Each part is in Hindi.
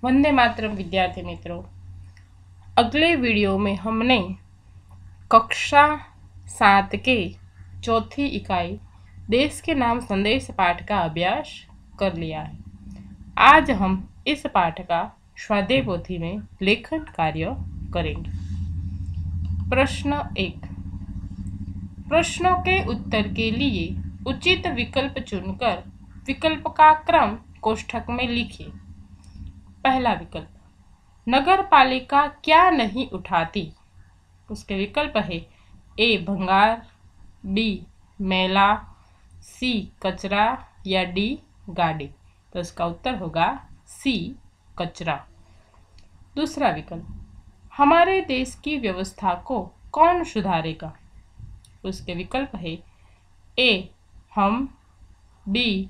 वंदे मातरम विद्यार्थी मित्रों। अगले वीडियो में हमने कक्षा 7 के चौथी इकाई देश के नाम संदेश पाठ का अभ्यास कर लिया है। आज हम इस पाठ का स्वाध्याय पोथी में लेखन कार्य करेंगे। प्रश्न 1। प्रश्नों के उत्तर के लिए उचित विकल्प चुनकर विकल्प का क्रम कोष्ठक में लिखिए। पहला विकल्प, नगर पालिका क्या नहीं उठाती? उसके विकल्प है ए भंगार, बी मेला, सी कचरा या डी गाड़ी। तो इसका उत्तर होगा सी कचरा। दूसरा विकल्प, हमारे देश की व्यवस्था को कौन सुधारेगा? उसके विकल्प है ए हम, बी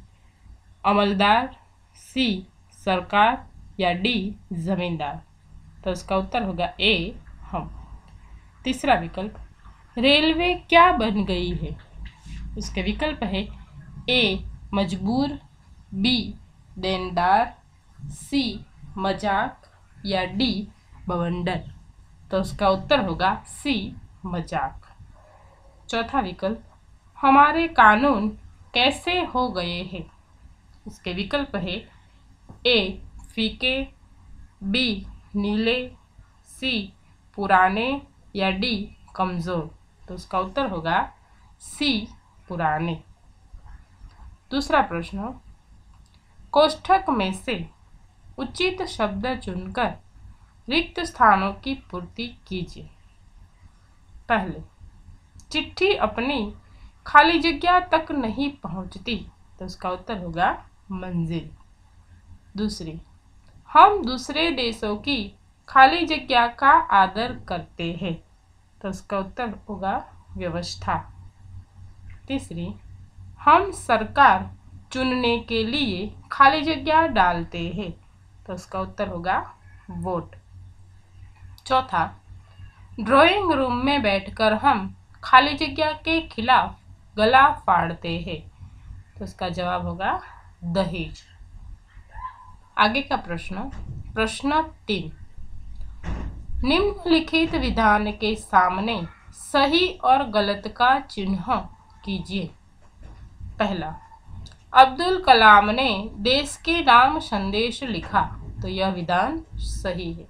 अमलदार, सी सरकार या डी जमींदार। तो इसका उत्तर होगा ए हम। तीसरा विकल्प, रेलवे क्या बन गई है? उसके विकल्प है ए मजबूर, बी देनदार, सी मजाक या डी बवंडर। तो उसका उत्तर होगा सी मजाक। चौथा विकल्प, हमारे कानून कैसे हो गए हैं? उसके विकल्प है ए फीके, बी नीले, सी पुराने या डी कमजोर। तो उसका उत्तर होगा सी पुराने। दूसरा प्रश्न, कोष्ठक में से उचित शब्द चुनकर रिक्त स्थानों की पूर्ति कीजिए। पहले, चिट्ठी अपनी खाली जगह तक नहीं पहुंचती। तो उसका उत्तर होगा मंजिल। दूसरी, हम दूसरे देशों की खाली जगह का आदर करते हैं। तो उसका उत्तर होगा व्यवस्था। तीसरी, हम सरकार चुनने के लिए खाली जगह डालते हैं। तो उसका उत्तर होगा वोट। चौथा, ड्राइंग रूम में बैठकर हम खाली जगह के खिलाफ गला फाड़ते हैं। तो उसका जवाब होगा दहेज। आगे का प्रश्न, प्रश्न 3, निम्नलिखित विधान के सामने सही और गलत का चिन्ह कीजिए। पहला, अब्दुल कलाम ने देश के नाम संदेश लिखा। तो यह विधान सही है।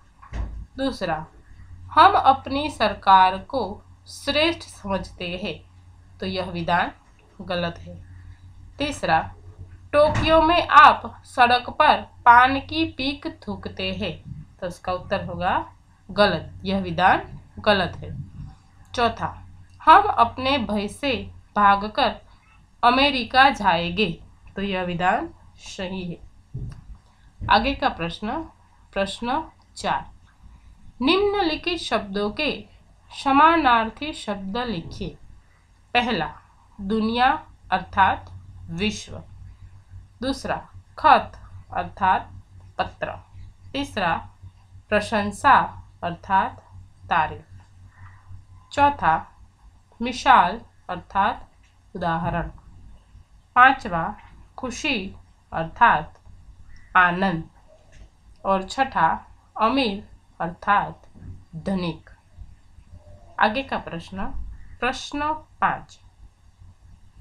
दूसरा, हम अपनी सरकार को श्रेष्ठ समझते हैं। तो यह विधान गलत है। तीसरा, टोक्यो में आप सड़क पर पान की पीक थूकते हैं। तो इसका उत्तर होगा गलत, यह विधान गलत है। चौथा, हम अपने भय से भागकर अमेरिका जाएंगे। तो यह विधान सही है। आगे का प्रश्न, प्रश्न 4, निम्नलिखित शब्दों के समानार्थी शब्द लिखिए। पहला, दुनिया अर्थात विश्व। दूसरा, खत अर्थात पत्र। तीसरा, प्रशंसा अर्थात तारीफ। चौथा, मिसाल अर्थात उदाहरण। पांचवा, खुशी अर्थात आनंद। और छठा, अमीर अर्थात धनिक। आगे का प्रश्न, प्रश्न 5,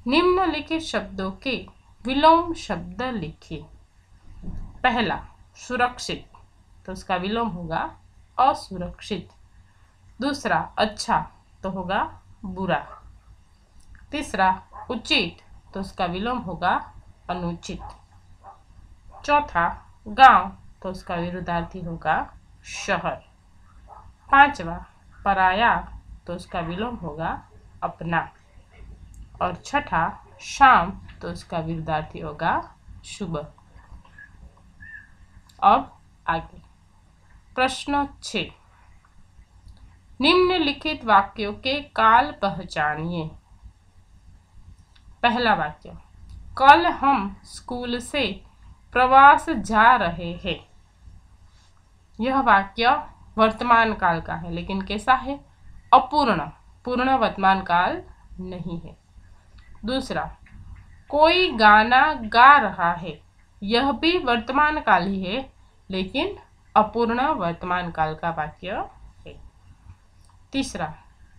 निम्नलिखित शब्दों के विलोम शब्द लिखिए। पहला, सुरक्षित। तो उसका विलोम होगा असुरक्षित। दूसरा, अच्छा। तो होगा बुरा। तीसरा, उचित। तो उसका विलोम होगा अनुचित। चौथा, गांव। तो उसका विरुद्धार्थी होगा शहर। पांचवा, पराया। तो उसका विलोम होगा अपना। और छठा, शाम। तो उसका विरुद्धार्थी होगा सुबह। अब आगे प्रश्न 6, निम्नलिखित वाक्यों के काल पहचानिए। पहला वाक्य, कल हम स्कूल से प्रवास जा रहे हैं। यह वाक्य वर्तमान काल का है, लेकिन कैसा है? अपूर्ण, पूर्ण वर्तमान काल नहीं है। दूसरा, कोई गाना गा रहा है। यह भी वर्तमान काल ही है, लेकिन अपूर्ण वर्तमान काल का वाक्य है। तीसरा,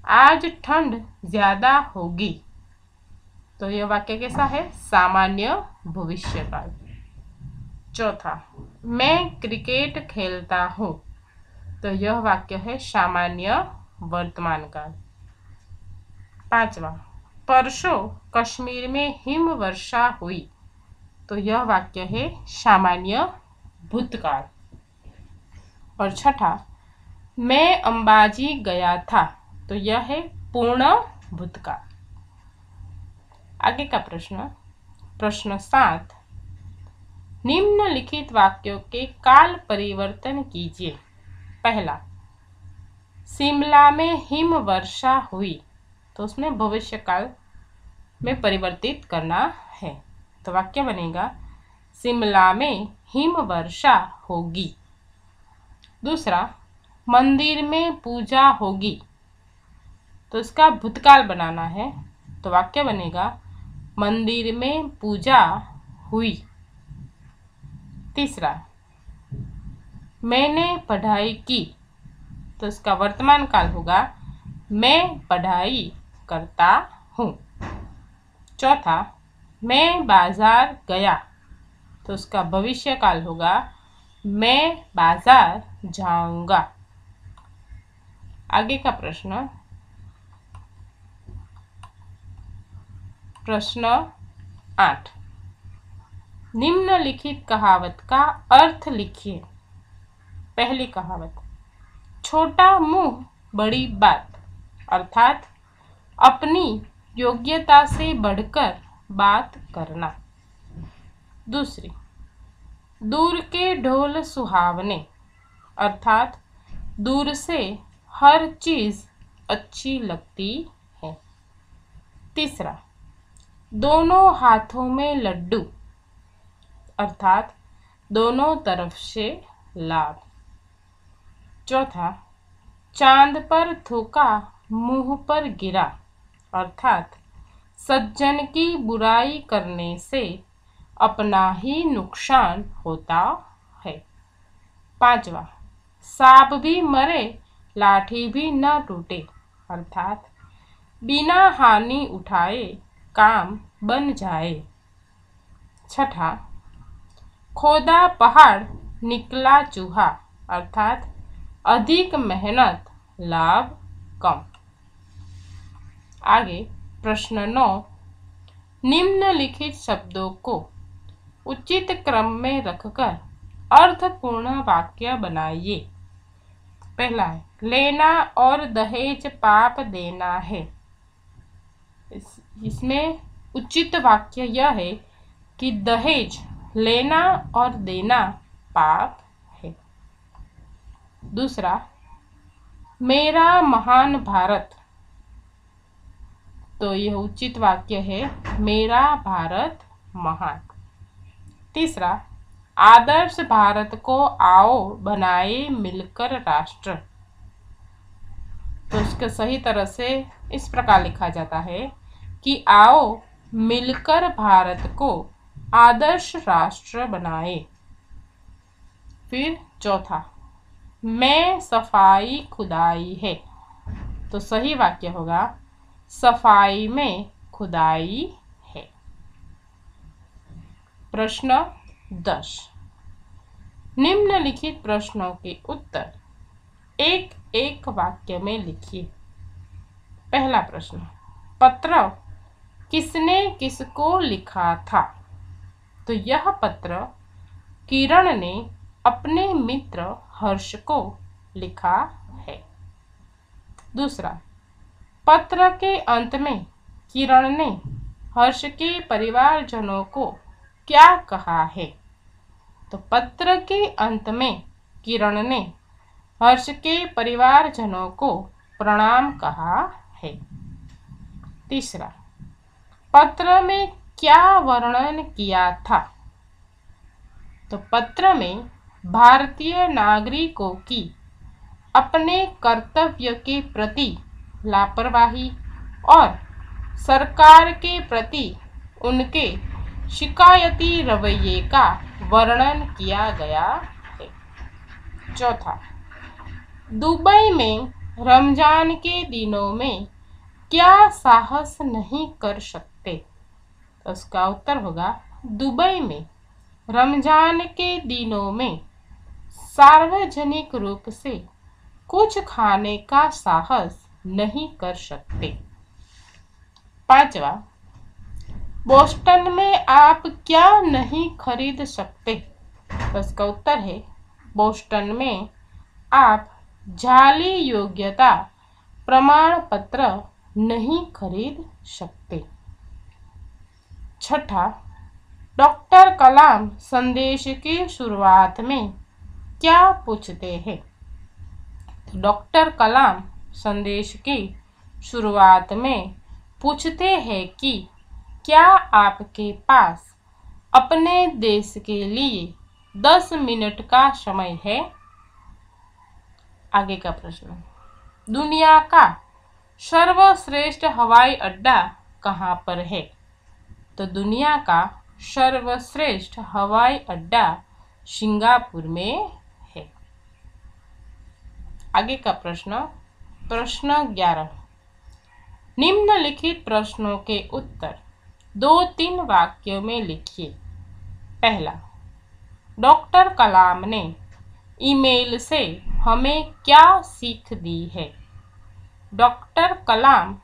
आज ठंड ज्यादा होगी, तो यह वाक्य कैसा है? सामान्य भविष्यकाल। चौथा, मैं क्रिकेट खेलता हूँ, तो यह वाक्य है सामान्य वर्तमान काल। पांचवा, परसों कश्मीर में हिम वर्षा हुई, तो यह वाक्य है सामान्य भूतकाल। और छठा, मैं अंबाजी गया था, तो यह है पूर्ण भूतकाल। आगे का प्रश्न, प्रश्न 7, निम्नलिखित वाक्यों के काल परिवर्तन कीजिए। पहला, शिमला में हिम वर्षा हुई, तो उसमें भविष्य काल में परिवर्तित करना है, तो वाक्य बनेगा शिमला में हिम वर्षा होगी। दूसरा, मंदिर में पूजा होगी, तो इसका भूतकाल बनाना है, तो वाक्य बनेगा मंदिर में पूजा हुई। तीसरा, मैंने पढ़ाई की, तो इसका वर्तमान काल होगा मैं पढ़ाई करता हूँ। चौथा, मैं बाजार गया, तो उसका भविष्य काल होगा मैं बाजार जाऊंगा। आगे का प्रश्न, प्रश्न 8, निम्नलिखित कहावत का अर्थ लिखिए। पहली कहावत, छोटा मुंह बड़ी बात, अर्थात अपनी योग्यता से बढ़कर बात करना। दूसरी, दूर के ढोल सुहावने, अर्थात दूर से हर चीज अच्छी लगती है। तीसरा, दोनों हाथों में लड्डू, अर्थात दोनों तरफ से लाभ। चौथा, चांद पर थूका मुंह पर गिरा, अर्थात सज्जन की बुराई करने से अपना ही नुकसान होता है। पांचवा, सांप भी मरे लाठी भी न टूटे, अर्थात बिना हानि उठाए काम बन जाए। छठा, खोदा पहाड़ निकला चूहा, अर्थात अधिक मेहनत लाभ कम। आगे प्रश्न 9, निम्नलिखित शब्दों को उचित क्रम में रखकर अर्थपूर्ण वाक्य बनाइए। पहला है, लेना और दहेज पाप देना है। इसमें उचित वाक्य यह है कि दहेज लेना और देना पाप है। दूसरा, मेरा महान भारत, तो यह उचित वाक्य है मेरा भारत महान। तीसरा, आदर्श भारत को आओ बनाए मिलकर राष्ट्र, तो इसका सही तरह से इस प्रकार लिखा जाता है कि आओ मिलकर भारत को आदर्श राष्ट्र बनाए। फिर चौथा, मैं सफाई खुदाई है, तो सही वाक्य होगा सफाई में खुदाई है। प्रश्न 10, निम्नलिखित प्रश्नों के उत्तर एक एक वाक्य में लिखिए। पहला प्रश्न, पत्र किसने किसको लिखा था, तो यह पत्र किरण ने अपने मित्र हर्ष को लिखा है। दूसरा, पत्र के अंत में किरण ने हर्ष के परिवारजनों को क्या कहा है, तो पत्र के अंत में किरण ने हर्ष के परिवारजनों को प्रणाम कहा है। तीसरा, पत्र में क्या वर्णन किया था, तो पत्र में भारतीय नागरिकों की अपने कर्तव्य के प्रति लापरवाही और सरकार के प्रति उनके शिकायती रवैये का वर्णन किया गया है। चौथा, दुबई में रमजान के दिनों में क्या साहस नहीं कर सकते? तो उसका उत्तर होगा, दुबई में रमजान के दिनों में सार्वजनिक रूप से कुछ खाने का साहस नहीं कर सकते। पांचवा, बोस्टन में आप क्या नहीं खरीद सकते? तो इसका उत्तर है, बोस्टन में आप जाली योग्यता प्रमाण पत्र नहीं खरीद सकते। छठा, डॉक्टर कलाम संदेश की शुरुआत में क्या पूछते हैं? तो डॉक्टर कलाम संदेश की शुरुआत में पूछते हैं कि क्या आपके पास अपने देश के लिए 10 मिनट का समय है? आगे का प्रश्न, दुनिया का सर्वश्रेष्ठ हवाई अड्डा कहाँ पर है? तो दुनिया का सर्वश्रेष्ठ हवाई अड्डा सिंगापुर में है। आगे का प्रश्न, प्रश्न 11, निम्नलिखित प्रश्नों के उत्तर 2-3 वाक्यों में लिखिए। पहला, डॉक्टर कलाम ने ईमेल से हमें क्या सीख दी है? डॉक्टर कलाम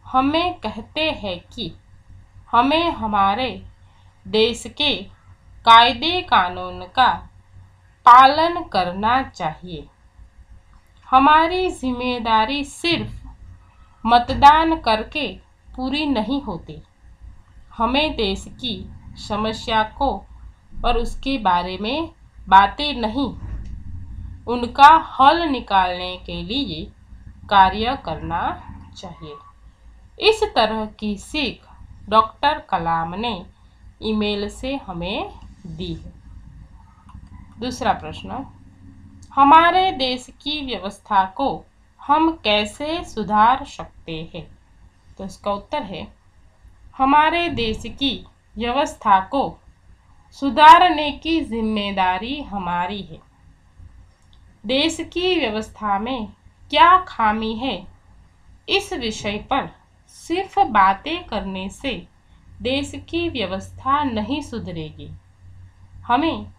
हमें कहते हैं कि हमें हमारे देश के कायदे कानून का पालन करना चाहिए। हमारी जिम्मेदारी सिर्फ मतदान करके पूरी नहीं होती। हमें देश की समस्या को और उसके बारे में बातें नहीं, उनका हल निकालने के लिए कार्य करना चाहिए। इस तरह की सीख डॉक्टर कलाम ने ईमेल से हमें दी है। दूसरा प्रश्न, हमारे देश की व्यवस्था को हम कैसे सुधार सकते हैं? तो इसका उत्तर है, हमारे देश की व्यवस्था को सुधारने की जिम्मेदारी हमारी है। देश की व्यवस्था में क्या खामी है, इस विषय पर सिर्फ बातें करने से देश की व्यवस्था नहीं सुधरेगी। हमें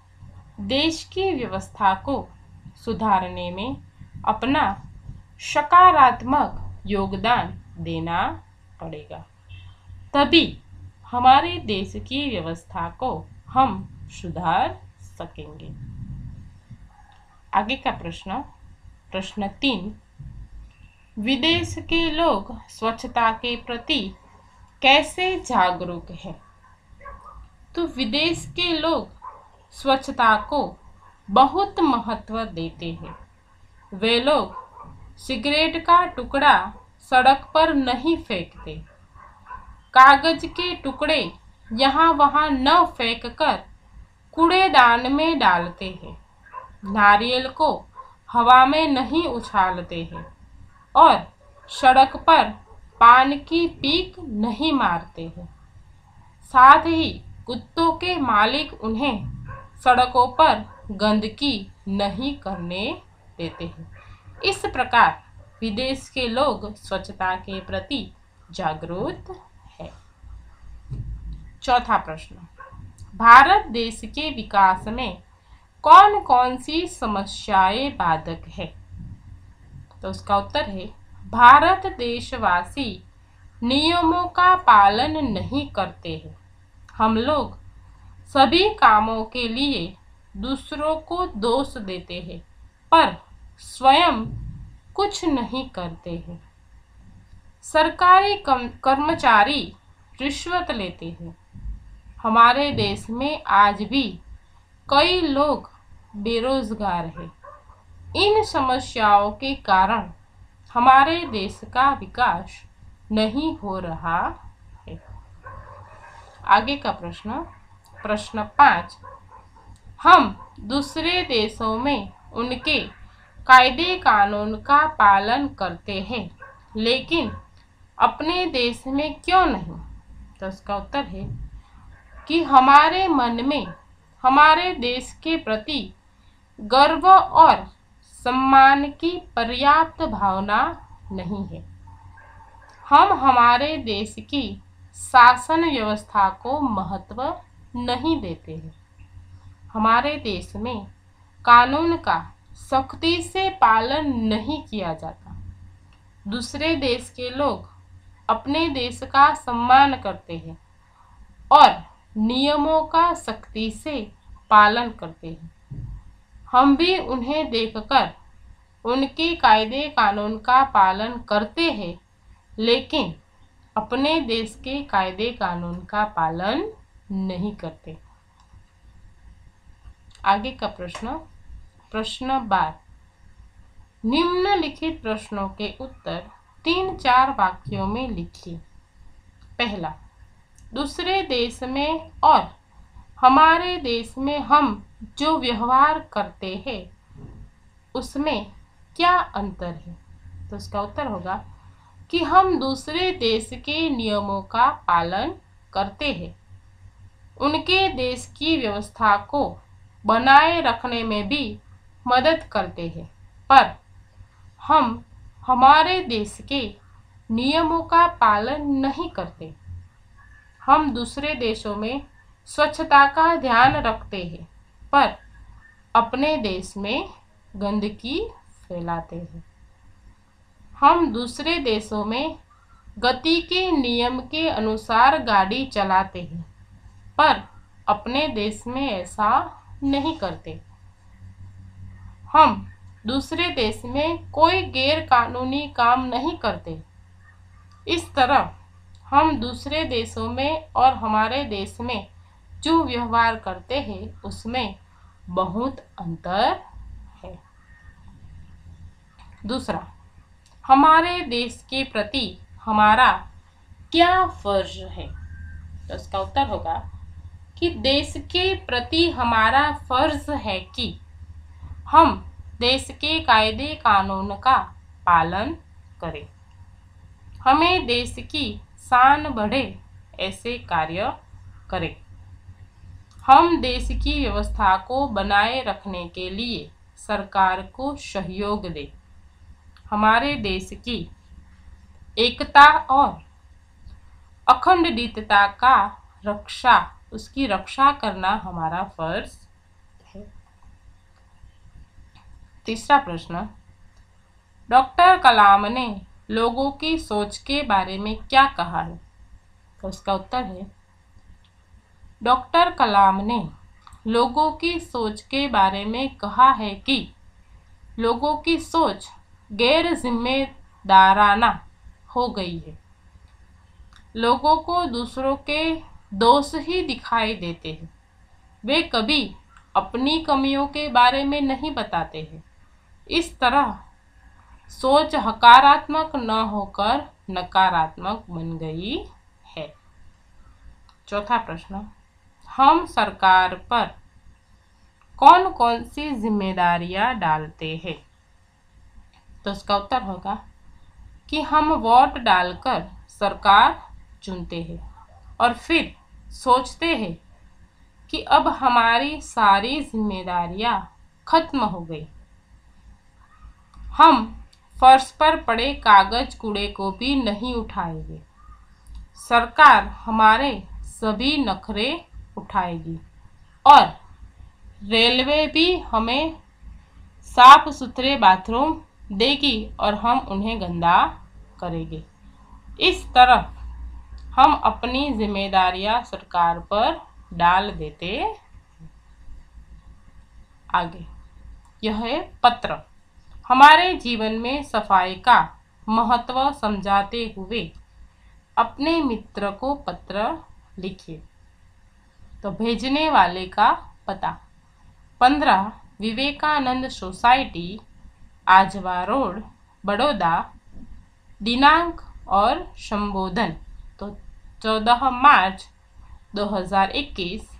देश की व्यवस्था को सुधारने में अपना सकारात्मक योगदान देना पड़ेगा, तभी हमारे देश की व्यवस्था को हम सुधार सकेंगे। आगे का प्रश्न, प्रश्न 3, विदेश के लोग स्वच्छता के प्रति कैसे जागरूक हैं? तो विदेश के लोग स्वच्छता को बहुत महत्व देते हैं। वे लोग सिगरेट का टुकड़ा सड़क पर नहीं फेंकते, कागज के टुकड़े यहाँ वहाँ न फेंककर कूड़ेदान में डालते हैं, नारियल को हवा में नहीं उछालते हैं और सड़क पर पान की पीक नहीं मारते हैं। साथ ही कुत्तों के मालिक उन्हें सड़कों पर गंदगी नहीं करने देते हैं। इस प्रकार विदेश के लोग स्वच्छता के प्रति जागरूक है। चौथा प्रश्न, भारत देश के विकास में कौन कौन सी समस्याएं बाधक है? तो उसका उत्तर है, भारत देशवासी नियमों का पालन नहीं करते हैं। हम लोग सभी कामों के लिए दूसरों को दोष देते हैं पर स्वयं कुछ नहीं करते हैं। सरकारी कर्मचारी रिश्वत लेते हैं। हमारे देश में आज भी कई लोग बेरोजगार हैं। इन समस्याओं के कारण हमारे देश का विकास नहीं हो रहा है। आगे का प्रश्न, प्रश्न 5, हम दूसरे देशों में उनके कायदे कानून का पालन करते हैं लेकिन अपने देश में क्यों नहीं? तो इसका उत्तर है कि हमारे मन में हमारे देश के प्रति गर्व और सम्मान की पर्याप्त भावना नहीं है। हम हमारे देश की शासन व्यवस्था को महत्व नहीं देते हैं। हमारे देश में कानून का सख्ती से पालन नहीं किया जाता। दूसरे देश के लोग अपने देश का सम्मान करते हैं और नियमों का सख्ती से पालन करते हैं। हम भी उन्हें देखकर उनके कायदे कानून का पालन करते हैं, लेकिन अपने देश के कायदे कानून का पालन नहीं करते। आगे का प्रश्न 12। निम्नलिखित प्रश्नों के उत्तर 3-4 वाक्यों में लिखिए। पहला, दूसरे देश में और हमारे देश में हम जो व्यवहार करते हैं उसमें क्या अंतर है? तो इसका उत्तर होगा कि हम दूसरे देश के नियमों का पालन करते हैं, उनके देश की व्यवस्था को बनाए रखने में भी मदद करते हैं, पर हम हमारे देश के नियमों का पालन नहीं करते। हम दूसरे देशों में स्वच्छता का ध्यान रखते हैं, पर अपने देश में गंदगी फैलाते हैं। हम दूसरे देशों में गति के नियम के अनुसार गाड़ी चलाते हैं, पर अपने देश में ऐसा नहीं करते। हम दूसरे देश में कोई गैर कानूनी काम नहीं करते। इस तरह हम दूसरे देशों में और हमारे देश में जो व्यवहार करते हैं उसमें बहुत अंतर है। दूसरा, हमारे देश के प्रति हमारा क्या फर्ज है? तो इसका उत्तर होगा कि देश के प्रति हमारा फर्ज है कि हम देश के कायदे कानून का पालन करें। हमें देश की शान बढ़े ऐसे कार्य करें। हम देश की व्यवस्था को बनाए रखने के लिए सरकार को सहयोग दें। हमारे देश की एकता और अखंडता का उसकी रक्षा करना हमारा फर्ज है। तीसरा प्रश्न, डॉक्टर कलाम ने लोगों की सोच के बारे में क्या कहा है? तो उसका उत्तर है, डॉक्टर कलाम ने लोगों की सोच के बारे में कहा है कि लोगों की सोच गैर जिम्मेदाराना हो गई है। लोगों को दूसरों के दोष ही दिखाई देते हैं। वे कभी अपनी कमियों के बारे में नहीं बताते हैं। इस तरह सोच सकारात्मक न होकर नकारात्मक बन गई है। चौथा प्रश्न, हम सरकार पर कौन कौन सी जिम्मेदारियां डालते हैं? तो इसका उत्तर होगा कि हम वोट डालकर सरकार चुनते हैं और फिर सोचते हैं कि अब हमारी सारी जिम्मेदारियां खत्म हो गई। हम फर्श पर पड़े कागज कूड़े को भी नहीं उठाएंगे। सरकार हमारे सभी नखरे उठाएगी और रेलवे भी हमें साफ सुथरे बाथरूम देगी और हम उन्हें गंदा करेंगे। इस तरह हम अपनी जिम्मेदारियां सरकार पर डाल देते हैं। आगे यह है पत्र। हमारे जीवन में सफाई का महत्व समझाते हुए अपने मित्र को पत्र लिखिए। तो भेजने वाले का पता 15 विवेकानंद सोसाइटी, आजवा रोड, बड़ौदा। दिनांक और संबोधन तो 14 मार्च 2021।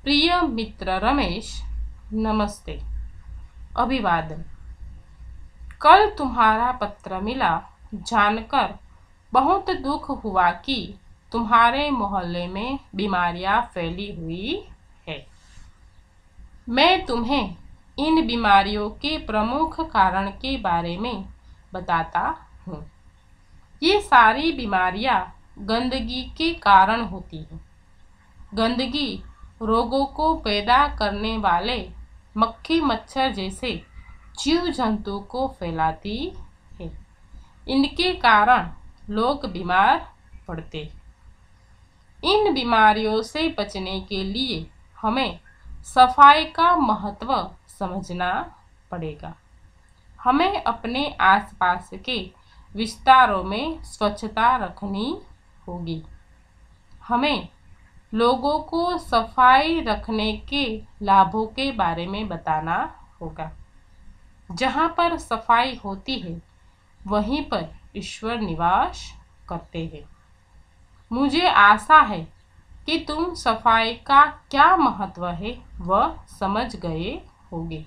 प्रिय मित्र रमेश, नमस्ते। अभिवादन। कल तुम्हारा पत्र मिला, जानकर बहुत दुख हुआ कि तुम्हारे मोहल्ले में बीमारियां फैली हुई है। मैं तुम्हें इन बीमारियों के प्रमुख कारण के बारे में बताता हूँ। ये सारी बीमारियाँ गंदगी के कारण होती हैं। गंदगी रोगों को पैदा करने वाले मक्खी मच्छर जैसे जीव जंतु को फैलाती है। इनके कारण लोग बीमार पड़ते हैं। इन बीमारियों से बचने के लिए हमें सफाई का महत्व समझना पड़ेगा। हमें अपने आसपास के विस्तारों में स्वच्छता रखनी होगी। हमें लोगों को सफाई रखने के लाभों के बारे में बताना होगा। जहाँ पर सफाई होती है वहीं पर ईश्वर निवास करते हैं। मुझे आशा है कि तुम सफाई का क्या महत्व है वह समझ गए होगे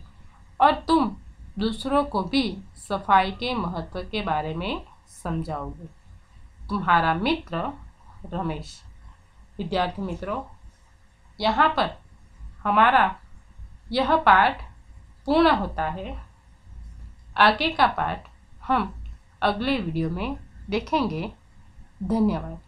और तुम दूसरों को भी सफाई के महत्व के बारे में समझाओगे। तुम्हारा मित्र रमेश। विद्यार्थी मित्रों, यहाँ पर हमारा यह पाठ पूर्ण होता है। आगे का पाठ हम अगले वीडियो में देखेंगे। धन्यवाद।